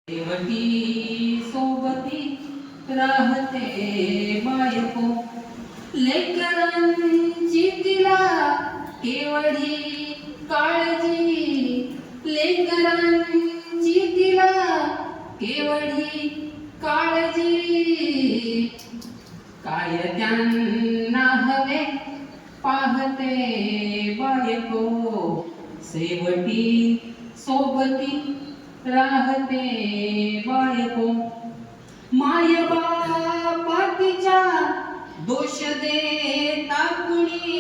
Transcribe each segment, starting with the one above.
शेवटी सोबती राहते बायको, लेकरांची तिला केवढी काळजी, लेकरांची तिला केवढी काळजी, काय त्यांना हवे पाहते बायको, शेवटी सोबती राहते बायको. माय बापा तिच्या दोष देता कुणी,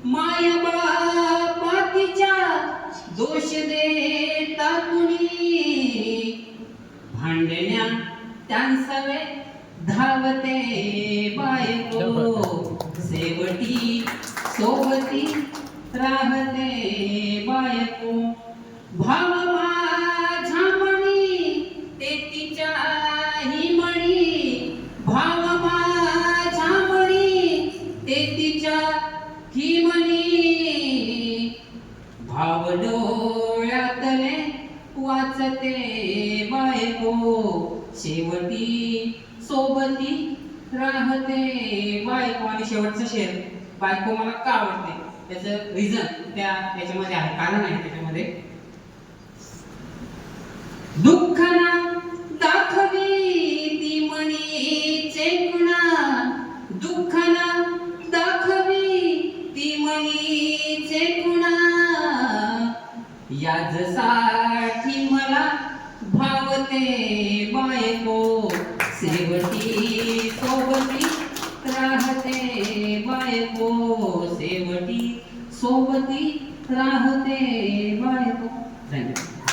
माय बापा तिच्या दोष देता कुणी, भांडण्या त्यांसवे धावते बायको, शेवटी सोबती राहते बायको. भाव माझ्या मणी ते तिच्याही मणी, भाव माझ्या मणी ते तिच्याही मणी, भाव डोळ्यातले वाचते बायको, शेवटी सोबती राहते बायको. आणि शेवटचं शेर, बायको मला का आवडते त्याचं रिझन त्याच्यामध्ये आहे, कारण आहे त्याच्यामध्ये. दुःख ना दाखवी ती मणी चेकुणा, दुःख ना दाखवी ती मणी चेकुणा, याजसाठी मला भावते बायको, शेवटी सोबती राहते बायको, शेवटी सोबती राहते